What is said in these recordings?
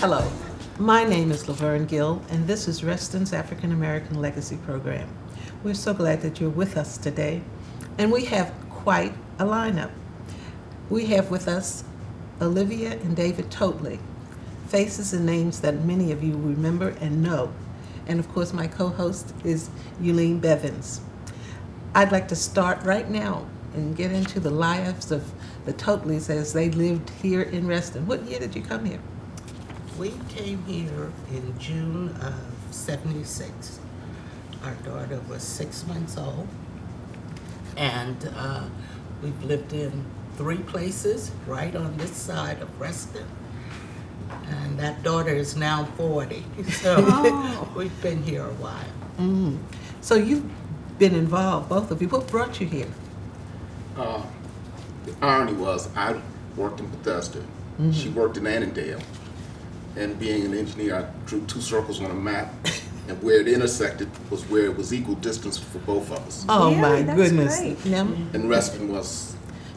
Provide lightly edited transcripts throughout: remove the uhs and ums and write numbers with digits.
Hello, my name is Laverne Gill, and this is Reston's African American Legacy Program. We're so glad that you're with us today, and we have quite a lineup. We have with us Olivia and David Totley, faces and names that many of you remember and know. And of course, my co-host is Eulene Bevins. I'd like to start right now and get into the lives of the Totleys as they lived here in Reston. What year did you come here? We came here in June of '76. Our daughter was 6 months old, and we've lived in 3 places right on this side of Reston. And that daughter is now 40, so we've been here a while. Mm. So you've been involved, both of you. What brought you here? The irony was I worked in Bethesda. Mm-hmm. She worked in Annandale. And being an engineer, I drew 2 circles on a map, and where it intersected was where it was equal distance for both of us. Oh Really? my That's goodness. great. Now, And Reston was,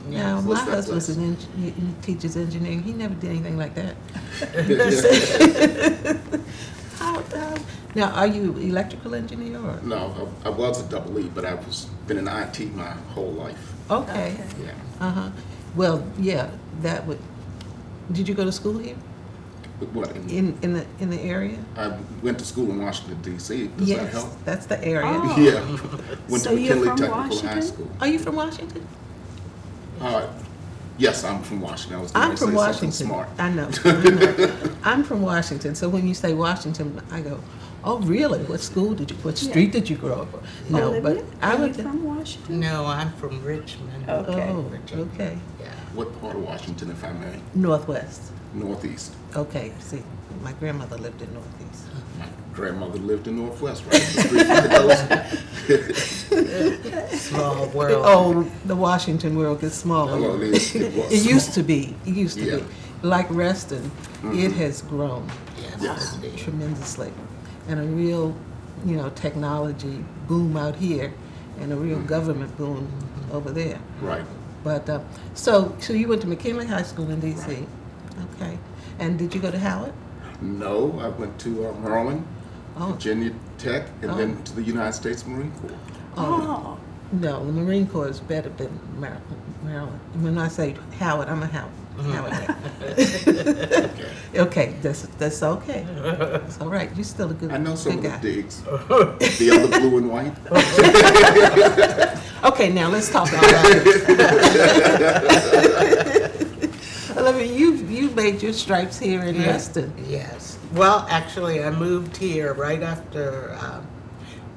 now my what's that husband's place? he teaches engineering. He never did anything like that. Now, are you electrical engineer or? No, I was a double E, but I was been in IT my whole life. Okay. Yeah. Uh-huh. Well, yeah, that would. Did you go to school here But what? in the area? I went to school in Washington, D.C. Does that help? That's the area. Oh. Yeah. Went So to you're McKinley from Technical High Washington? School. Are you from Washington? Yes, I'm from Washington. I was I'm going to from say Washington. something smart. I know. I'm from Washington. So when you say Washington, I go, oh, really? What school did you? What street did you grow up on? No, Olivia, but I are you went. from Washington? No, I'm from Richmond. Okay. Oh, Virginia. okay. Yeah. What part of Washington, if I may? Northwest. Northeast. Okay. See, my grandmother lived in Northeast. My grandmother lived in Northwest, right up the street from the coast. Small world. Oh, the Washington world is smaller. Well, it was. It used to be. It used to Yeah. be. Like Reston, it has grown Yes, Yes. indeed. tremendously, and a real, technology boom out here, and a real government boom over there. Right. But so you went to McKinley High School in D.C. Okay, and did you go to Howard? No, I went to Maryland, Oh, Virginia Tech, and Oh. then to the United States Marine Corps. Oh, no, the Marine Corps is better than Maryland. When I say Howard, I'm a Howard. Howard. Okay. Okay, that's okay. That's all right. You're still a good. I know some good of the guy. digs. The other blue and white. Okay, now let's talk about it. Olivia, you made your stripes here in Reston. Yes. Well, actually, I moved here right after,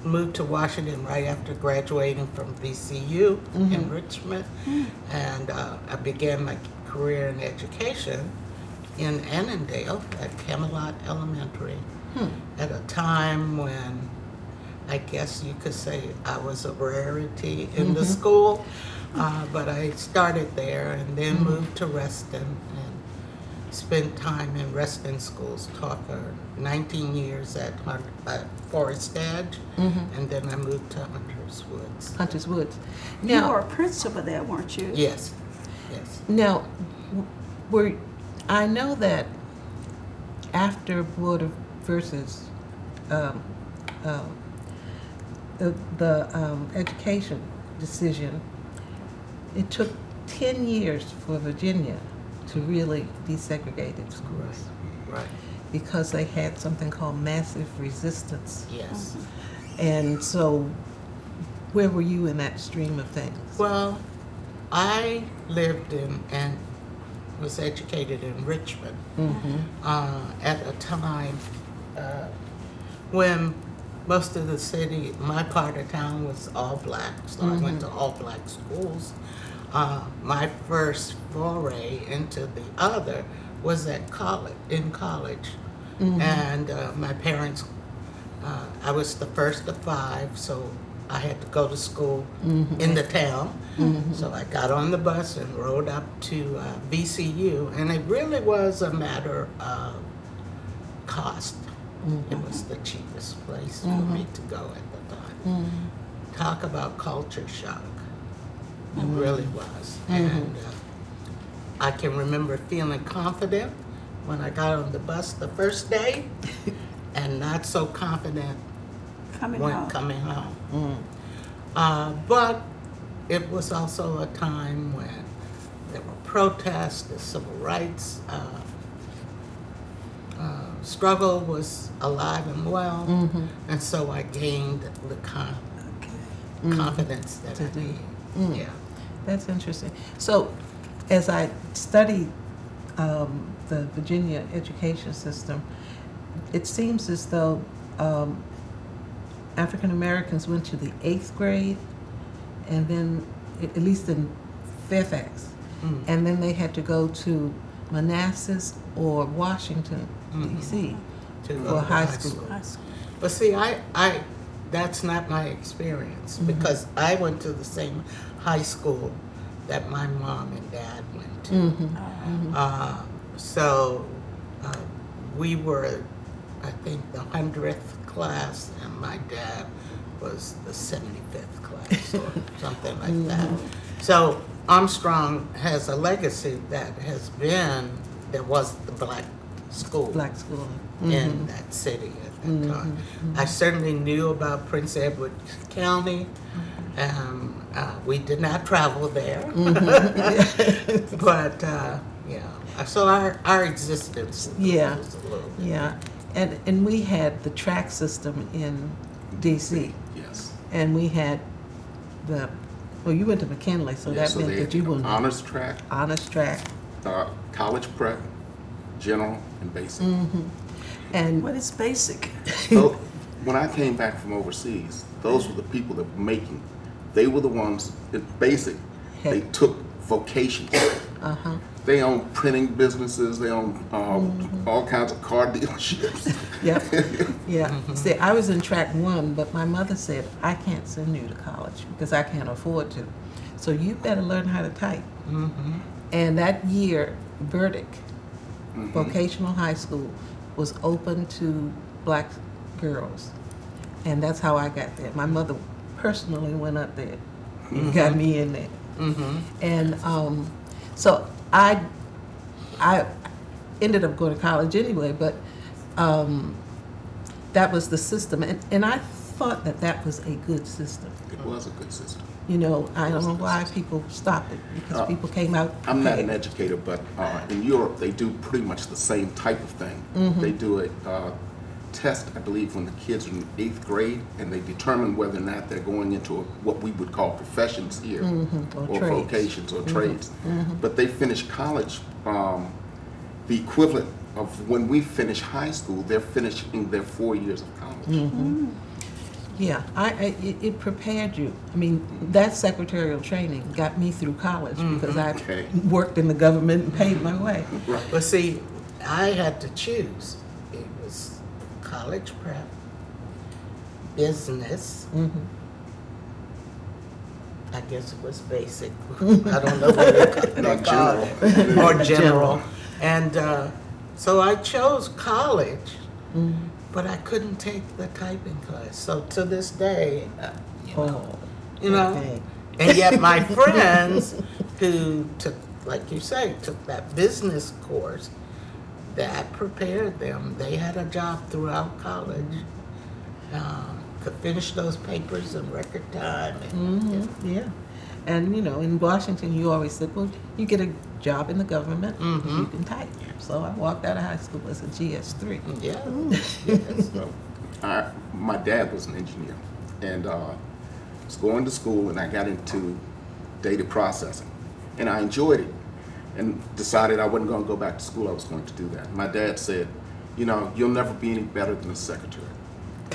moved to Washington right after graduating from VCU in Richmond. And I began my career in education in Annandale at Camelot Elementary at a time when I guess you could say I was a rarity in the school. But I started there and then moved to Reston and spent time in Reston schools, taught for 19 years at Forest Edge, and then I moved to Hunters Woods. Hunters Woods. you were Now, a principal there, weren't you? Yes, yes. now, I know that after Board of versus the education decision, it took 10 years for Virginia to really desegregate its schools Right. because they had something called massive resistance. Yes. And so, where were you in that stream of things? Well, I lived in and was educated in Richmond at a time when most of the city, my part of town, was all black, so I went to all black schools. My first foray into the other was at college, and my parents, I was the first of 5, so I had to go to school in the town. So I got on the bus and rode up to VCU, and it really was a matter of cost. It was the cheapest place for me to go at the time. Talk about culture shock. It really was. And I can remember feeling confident when I got on the bus the first day, and not so confident Coming when home. coming home. Mm. But it was also a time when there were protests, the civil rights struggle was alive and well, and so I gained the Okay. confidence that To I do. needed. Mm. Yeah. That's interesting. So, as I studied the Virginia education system, it seems as though African Americans went to the 8th grade, and then, at least in Fairfax, and then they had to go to Manassas or Washington, D.C. To go for to high school. High school. But see, I that's not my experience because I went to the same high school that my mom and dad went to. So we were, I think, the 100th class, and my dad was the 75th class or something like that. So Armstrong has a legacy that has been, there was the black school Black school. in that city at that time. I certainly knew about Prince Edward County. We did not travel there, but yeah. So our existence Yeah. was a little bit. Yeah, and we had the track system in D.C. Yes. and we had well, you went to McKinley, so Yeah, that so meant they that you were honors track, honors track. college prep, general, and basic. And What is basic? So when I came back from overseas, those were the people that were making. They were the ones at basic. They took vocations. They own printing businesses. They own all kinds of car dealerships. Yep. Yeah. See, I was in track 1, but my mother said, I can't send you to college because I can't afford to. So you better learn how to type. And that year, Burdick Vocational High School was open to black girls. And that's how I got there. My mother personally went up there and got me in there. And so I ended up going to college anyway, but that was the system. And I thought that was a good system. It was a good system. You know, I don't know why people stopped it, because people came out. I'm not an educator, but in Europe they do pretty much the same type of thing. They do a test, I believe, when the kids are in 8th grade, and they determine whether or not they're going into what we would call professions here, Or or trades. vocations or trades. But they finish college, the equivalent of when we finish high school, they're finishing their 4 years of college. Yeah, it prepared you. I mean, that secretarial training got me through college because I Okay. worked in the government and paid my way. Right. But see, I had to choose. It was college prep, business. I guess it was basic. I don't know what they call it. Or general. And so I chose college, but I couldn't take the typing class. So to this day, you know, okay. and yet my friends who took, like you say, took that business course, that prepared them. They had a job throughout college, could finish those papers in record time. And, Yeah. And, you know, in Washington, you always said, well, you get a job in the government, you can type. So I walked out of high school as a GS3. yeah. Yes. So, my dad was an engineer, and was going to school, and I got into data processing, and I enjoyed it, and decided I wasn't going to go back to school. I was going to do that. My dad said, you know, you'll never be any better than a secretary.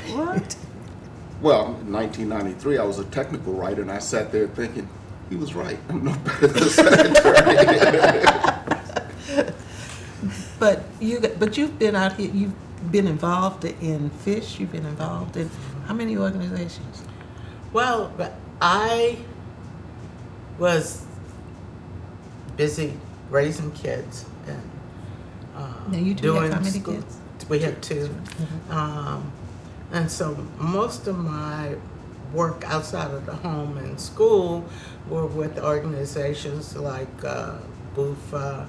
What? Well, in 1993, I was a technical writer, and I sat there thinking, he was right. I'm no better than a secretary. But you've been out here, you've been involved in FISH, you've been involved in how many organizations? Well, but I was busy raising kids and Now, you do have doing how many school. kids? We have 2. And so most of my work outside of the home and school were with organizations like BUFA,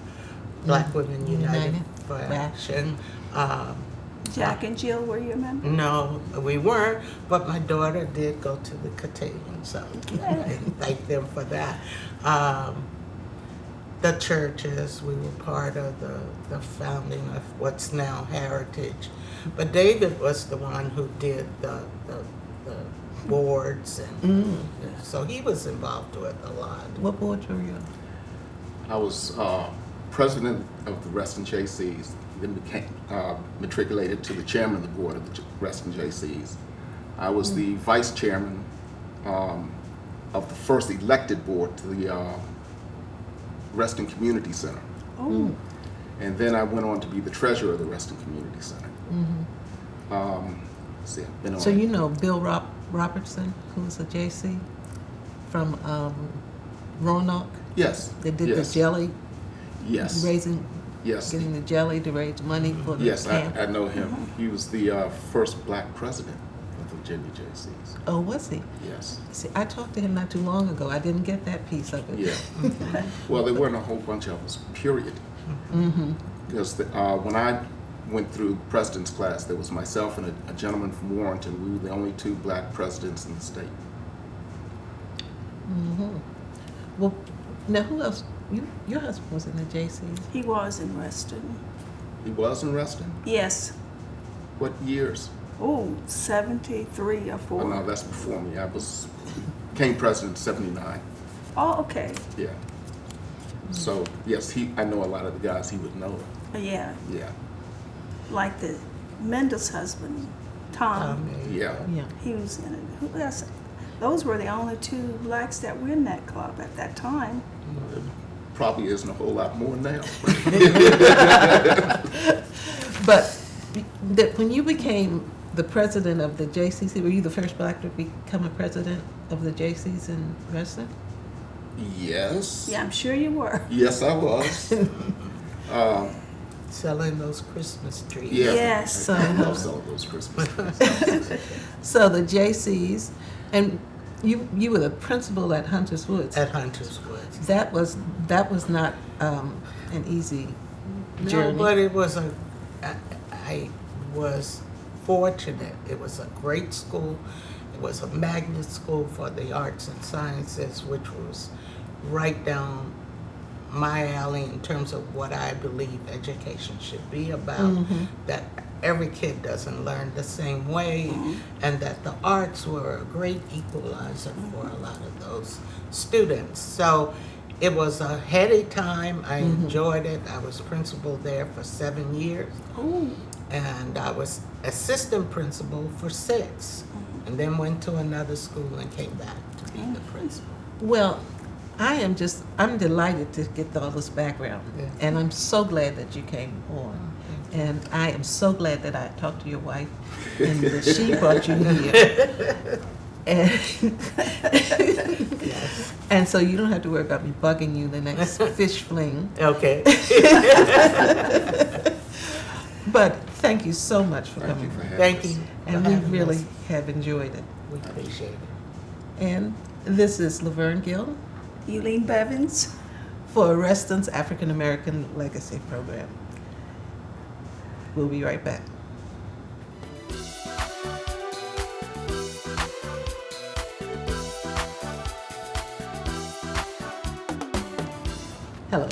Black Women United for Wow. Action. Jack and Jill, were you a member? No, we weren't, but my daughter did go to the cotillion, so I thank them for that. The churches, we were part of the founding of what's now Heritage. But David was the one who did the boards, and so he was involved with a lot. What board were you on? I was president of the Reston JCs, then became matriculated to the chairman of the board of the Reston JCs. I was the vice chairman of the first elected board to the Reston Community Center. Oh, And then I went on to be the treasurer of the Reston Community Center. See, I've been on. So you know Bill Robertson, who's a JC from Roanoke? Yes. They did yes. the jelly, Yes. raising, Yes. getting the jelly to raise money for the Yes, camp. I know him. He was the first black president of the Virginia JCs. Oh, was he? Yes. See, I talked to him not too long ago. I didn't get that piece of it. Yeah. Well, there weren't a whole bunch of us, period. Because when I went through president's class, there was myself and a gentleman from Warrenton. We were the only two black presidents in the state. Well, now who else? Your husband was in the JCs. he was in Reston. He was in Reston? Yes. What years? Oh, 73 or Oh, 4. no, that's before me. I became president in '79. Oh, okay. Yeah. So, yes, I know a lot of the guys he would know. Yeah, Yeah. like the Mendel's husband, Tom. Yeah. Yeah. He was in it. Who else? Those were the only 2 blacks that were in that club at that time. There probably isn't a whole lot more now. But when you became the president of the JCC, were you the first black to become a president of the JCs in Reston? Yes. Yeah, I'm sure you were. Yes, I was. Selling those Christmas trees. Yeah. Yes. I love selling those Christmas trees. So the JCs, and you were the principal at Hunters Woods. At Hunters Woods. That was not an easy journey. No, but it was I was fortunate. It was a great school. It was a magnet school for the arts and sciences, which was right down my alley in terms of what I believe education should be about, that every kid doesn't learn the same way, and that the arts were a great equalizer for a lot of those students. So it was a heady time. I enjoyed it. I was principal there for 7 years, and I was assistant principal for 6, and then went to another school and came back to be the principal. Well, I'm delighted to get all this background, Yeah. and I'm so glad that you came on. And I am so glad that I talked to your wife and that she brought you here. And so you don't have to worry about me bugging you the next fish fling. Okay. But thank you so much for Thank you coming. for having Thank us. you. And for we having really us. have enjoyed it. We appreciate it. And this is Laverne Gill Eileen Bevins. for Reston's African American Legacy Program. We'll be right back. Hello,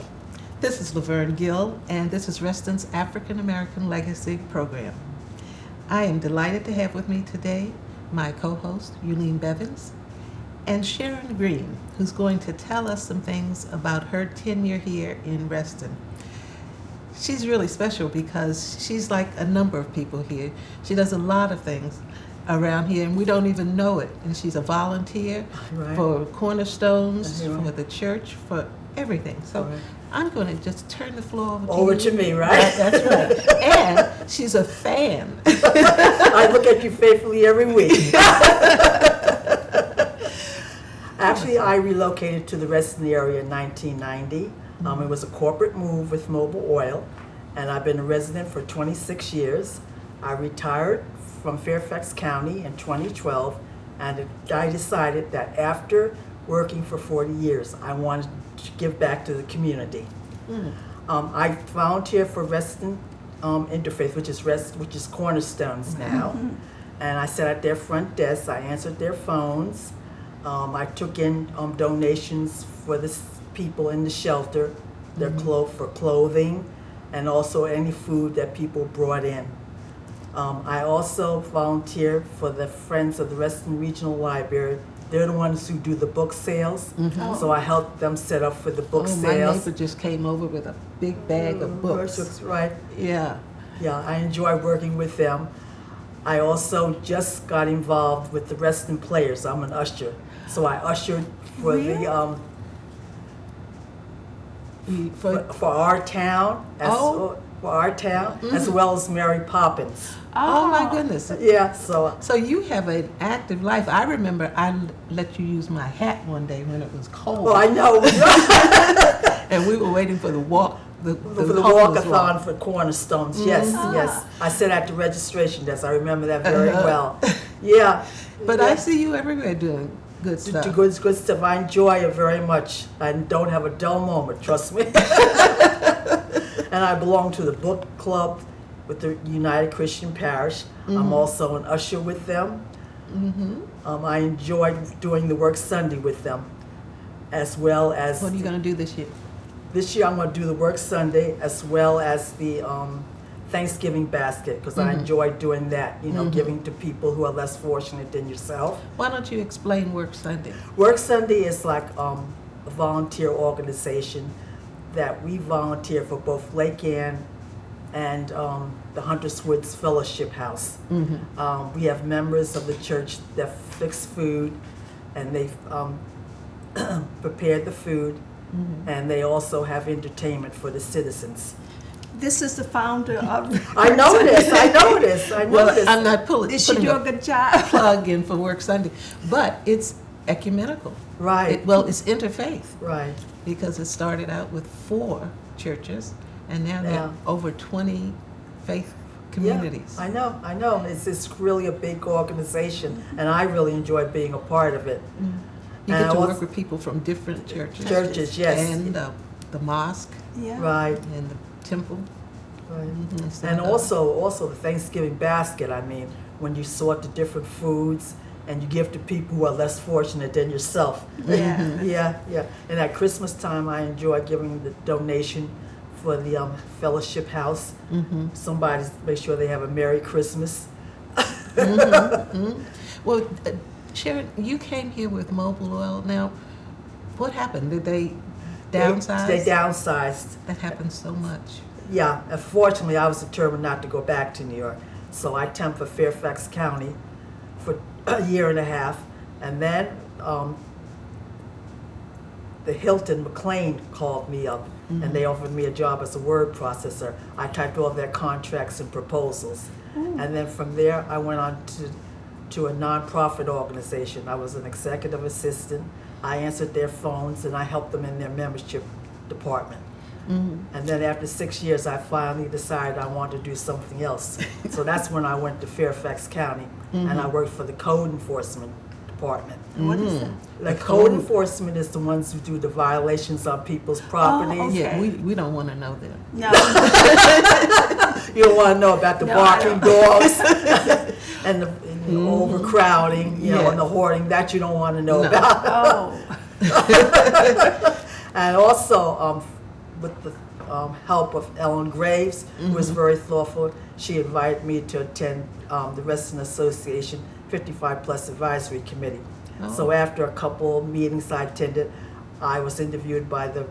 this is Laverne Gill, and this is Reston's African American Legacy Program. I am delighted to have with me today my co-host, Eileen Bevins, and Sharon Green, who's going to tell us some things about her tenure here in Reston. She's really special because she's like a number of people here. She does a lot of things around here, and we don't even know it. And she's a volunteer Right. for Cornerstones, That's right. for the church, for everything. So Right. I'm going to just turn the floor Over you. to me, right? That's right. And she's a fan. I look at you faithfully every week. Actually, I relocated to the Reston area in 1990. It was a corporate move with Mobil Oil, and I've been a resident for 26 years. I retired from Fairfax County in 2012, and I decided that after working for 40 years, I wanted to give back to the community. I volunteer for Reston Interfaith, which is Cornerstones now. And I sat at their front desk. I answered their phones. I took in donations for the people in the shelter, their for clothing, and also any food that people brought in. I also volunteer for the Friends of the Reston Regional Library. They're the ones who do the book sales, so I help them set up for the book My sales. neighbor just came over with a big bag of books. Right. Yeah. Yeah, I enjoy working with them. I also just got involved with the Reston Players. I'm an usher, so I ushered for Really? for our town, as well as Mary Poppins. Oh my goodness. Yeah, so So you have an active life. I remember I let you use my hat one day when it was cold, I know and we were waiting for the walk, the for the homeless walkathon walk. for Cornerstones. Yes, yes. I sat at the registration desk. I remember that very well. Yeah. But yeah. I see you everywhere doing good stuff. Do good stuff. I enjoy it very much. I don't have a dull moment, trust me. And I belong to the book club with the United Christian Parish. I'm also an usher with them. I enjoy doing the work Sunday with them, as well as What are you going to do this year? this year I'm going to do the work Sunday as well as the Thanksgiving basket, because I enjoy doing that, giving to people who are less fortunate than yourself. Why don't you explain Work Sunday? Work Sunday is like a volunteer organization that we volunteer for both Lake Ann and the Hunters Woods Fellowship House. We have members of the church that fix food, and they prepare the food, and they also have entertainment for the citizens. This is the founder of. I know this. Well, I'm not Did she putting do a a good job? plug in for Work Sunday, but it's ecumenical. Right. It's interfaith, Right. because it started out with 4 churches, and now there Yeah. are over 20 faith communities. Yeah, I know. It's really a big organization, and I really enjoy being a part of it. You And get to I work also- with people from different churches. Churches, yes. And the mosque Yeah. Right. and the temple. Right. So And the- also the Thanksgiving basket. I mean, when you sort the different foods and you give to people who are less fortunate than yourself. Yeah. Yeah. And at Christmas time, I enjoy giving the donation for the fellowship house. Somebody make sure they have a Merry Christmas. Well, Sharon, you came here with Mobile Oil. Now, what happened? Did they downsize? They downsized. That happens so much. Yeah, unfortunately, I was determined not to go back to New York. So I temped for Fairfax County for a year and a half. And then the Hilton McLean called me up, and they offered me a job as a word processor. I typed all their contracts and proposals. And then from there, I went on to a nonprofit organization. I was an executive assistant. I answered their phones, and I helped them in their membership department. And then after 6 years, I finally decided I wanted to do something else. So that's when I went to Fairfax County, and I worked for the code enforcement department. What is that? The code enforcement is the ones who do the violations on people's properties. okay. Yeah, we don't want to know them. No. You don't want to know about the No, barking dogs and the overcrowding, Yeah. and the hoarding. That you don't want to know No. about. Oh. And also, with the help of Ellen Graves, who was very thoughtful, she invited me to attend the Reston Association 55 Plus Advisory Committee. So after a couple of meetings I attended, I was interviewed by the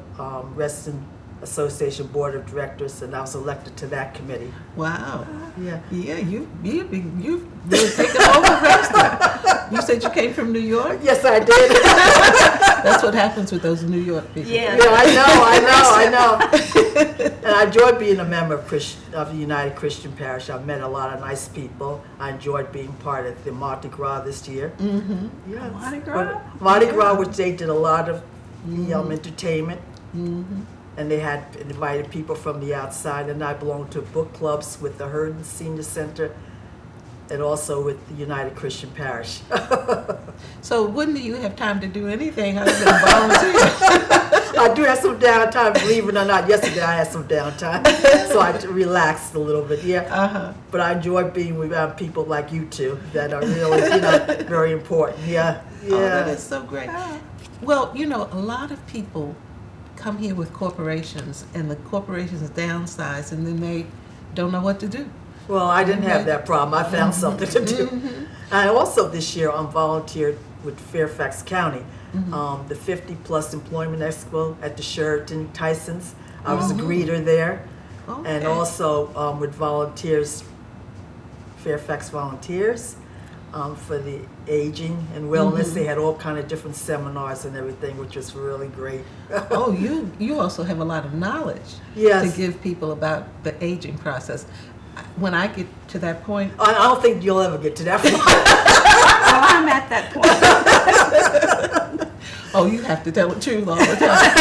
Reston Association Board of Directors, and I was elected to that committee. Wow. Yeah. Yeah, you've really taken over Reston. You said you came from New York? Yes, I did. That's what happens with those New York people. Yeah. Yeah, I know. And I enjoyed being a member of the United Christian Parish. I've met a lot of nice people. I enjoyed being part of the Mardi Gras this year. Yeah. Mardi Gras? Mardi Gras, which they did a lot of entertainment. And they had invited people from the outside, and I belonged to book clubs with the Hurden Senior Center and also with the United Christian Parish. So when do you have time to do anything other than volunteer? I do have some downtime, believe it or not. Yesterday I had some downtime, so I relaxed a little bit. Yeah, but I enjoy being with people like you two that are really, very important. Yeah, yeah. Oh, that is so great. Well, a lot of people come here with corporations, and the corporations downsize, and then they don't know what to do. Well, I didn't have that problem. I found something to do. I also this year volunteered with Fairfax County, the 50 Plus Employment Expo at the Sheraton Tysons. I was a greeter there, and also with volunteers, Fairfax Volunteers, for the aging and wellness. They had all kind of different seminars and everything, which was really great. Oh, you also have a lot of knowledge Yes. to give people about the aging process. When I get to that point, I don't think you'll ever get to that point. Well, I'm at that point. oh, you have to tell the truth all the time.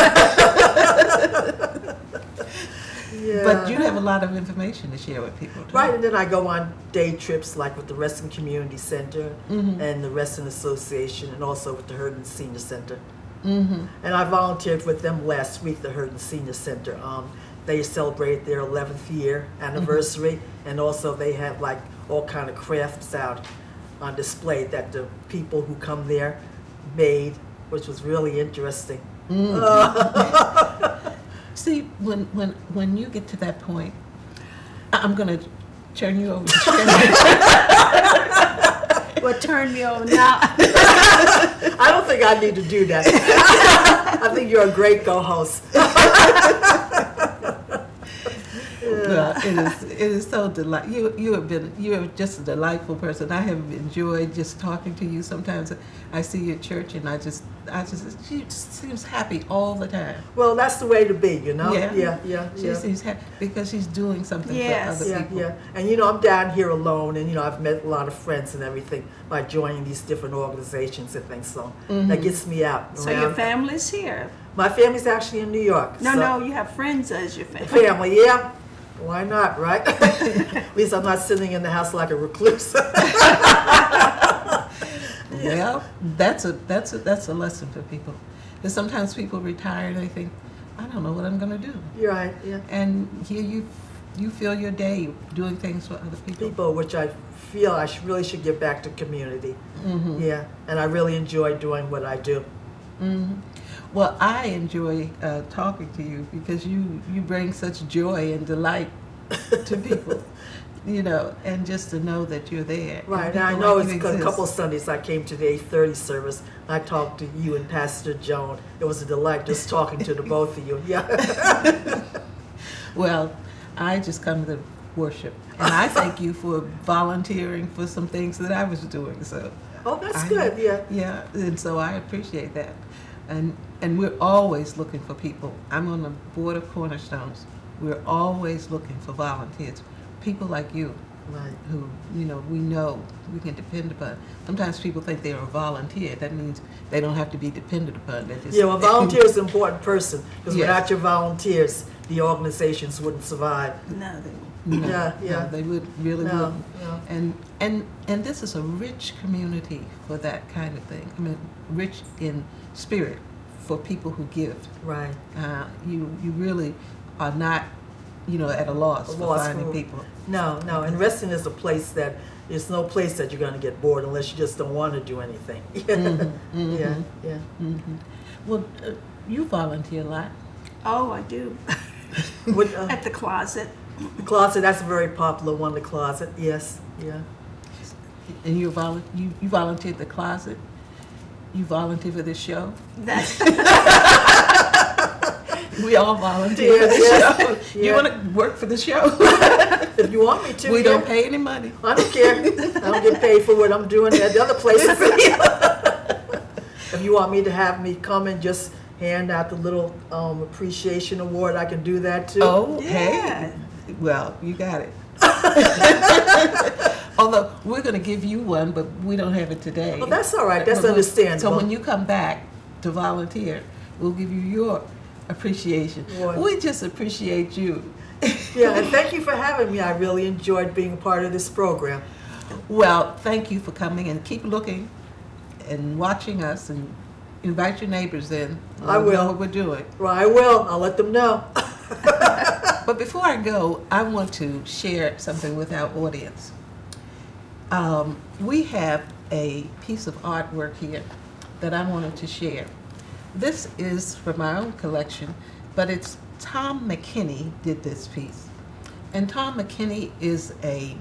Yeah. But you have a lot of information to share with people, too. Right, and then I go on day trips like with the Reston Community Center and the Reston Association, and also with the Herndon Senior Center. And I volunteered with them last week, the Herndon Senior Center. They celebrated their 11th year anniversary, and also they have like all kind of crafts out on display that the people who come there made, which was really interesting. See, when you get to that point, I'm going to turn you over to Sharon. Well, turn me over now. I don't think I need to do that. I think you're a great co-host. Well, it is so delightful. You are just a delightful person. I have enjoyed just talking to you. Sometimes I see you at church, and she just seems happy all the time. Well, that's the way to be, Yeah. Yeah. She seems happy because she's doing something Yes. for other people. Yeah. And I'm down here alone, and I've met a lot of friends and everything by joining these different organizations and things. So that gets me out. So your around. family's here. My family's actually in New York. No, you have friends as your family. Family, yeah. Why not, right? At least I'm not sitting in the house like a recluse. Well, that's a lesson for people. Because sometimes people retire and they think, I don't know what I'm going to do. You're right, yeah. And here you fill your day doing things for other people. People, which I feel I really should give back to community. Yeah, and I really enjoy doing what I do. Well, I enjoy talking to you because you bring such joy and delight to people, and just to know that you're there. Right, and and I people know like it's you a exist. couple of Sundays I came to the 8:30 service. I talked to you and Pastor Joan. It was a delight just talking to the both of you. Yeah. Well, I just come to worship, and I thank you for volunteering for some things that I was doing. So. Oh, that's good. Yeah. Yeah, and so I appreciate that. And we're always looking for people. I'm on the board of Cornerstones. We're always looking for volunteers, people like you, Right. who we know we can depend upon. Sometimes people think they're a volunteer. That means they don't have to be depended upon. They just, Yeah, well, volunteer is an important person because Yes. without your volunteers, the organizations wouldn't survive. No, they won't. No, Yeah, no, yeah. they really No, wouldn't. no. And this is a rich community for that kind of thing. I mean, rich in spirit for people who give. Right. You really are not, at a loss for Lost finding for- people. No. And Reston is a place that there's no place that you're going to get bored unless you just don't want to do anything. Yeah. Well, you volunteer a lot. Oh, I do. What, At the closet. the closet, that's a very popular one, the closet. Yes. Yeah. And you volunteer at the closet. You volunteer for this show. That's We all volunteer for Yes, this yes, show. You yeah. want to work for the show? If you want me to. We yeah. don't pay any money. I don't care. I don't get paid for what I'm doing at the other places. If you want me to have me come and just hand out the little appreciation award, I can do that too. Oh, Yeah. hey. Well, you got it. Although we're going to give you one, but we don't have it today. Well, that's all right. That's But understandable. So when you come back to volunteer, we'll give you your appreciation. Boy. We just appreciate you. Yeah, and thank you for having me. I really enjoyed being a part of this program. Well, thank you for coming, and keep looking and watching us, and invite your neighbors in. I Let them know will. what we're doing. Well, I will. I'll let them know. But before I go, I want to share something with our audience. We have a piece of artwork here that I wanted to share. This is from my own collection, but it's Tom McKinney did this piece. And Tom McKinney is a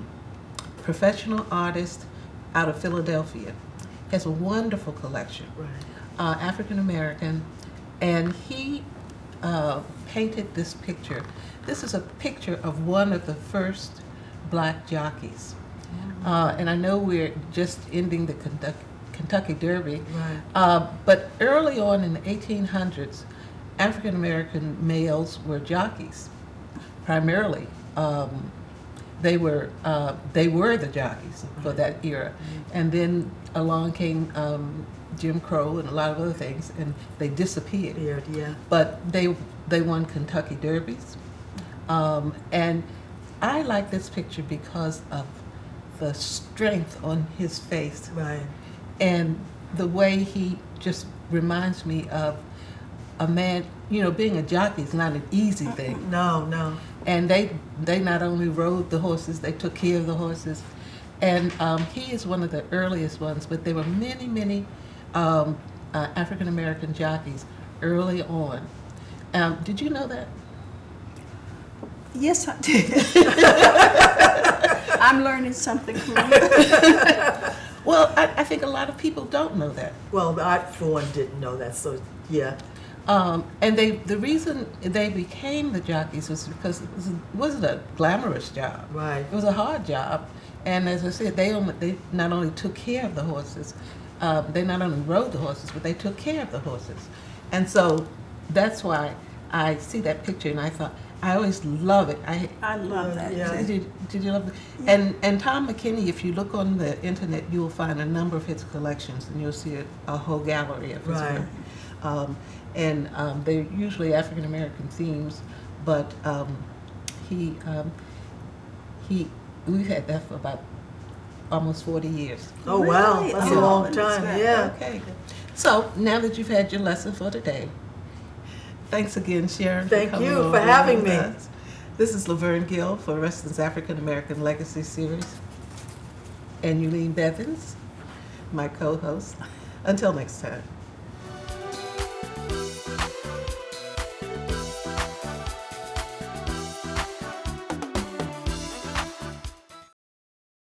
professional artist out of Philadelphia. He has a wonderful collection, African American, and he painted this picture. This is a picture of one of the first black jockeys. And I know we're just ending the Kentucky Derby, but early on in the 1800s, African American males were jockeys, primarily. They were the jockeys for that era, and then along came Jim Crow and a lot of other things, and they disappeared. But they won Kentucky Derbies, and I like this picture because of the strength on his face, and the way he just reminds me of a man. You know, being a jockey is not an easy thing. No. And they not only rode the horses, they took care of the horses. And he is one of the earliest ones, but there were many African American jockeys early on. Did you know that? Yes, I did. I'm learning something from you. Well, I think a lot of people don't know that. Well, I, for one, didn't know that, so yeah. And the reason they became the jockeys was because it wasn't a glamorous job. It was a hard job. And as I said, they not only took care of the horses, they not only rode the horses, but they took care of the horses. And so that's why I see that picture and I thought, I always love it. I love that. Yeah. Did you love it? Yeah. And Tom McKinney, if you look on the internet, you will find a number of his collections, and you'll see a whole gallery of his work. They're usually African American themes, but we've had that for about almost 40 years. Oh wow, Really? that's Oh, a long that's time. good. Yeah. Okay. So now that you've had your lesson for today, thanks again, Sharon. Thank coming you over for having with me. us. This is Laverne Gill for Reston's African American Legacy Series, and Yulene Bevins, my co-host. Until next time.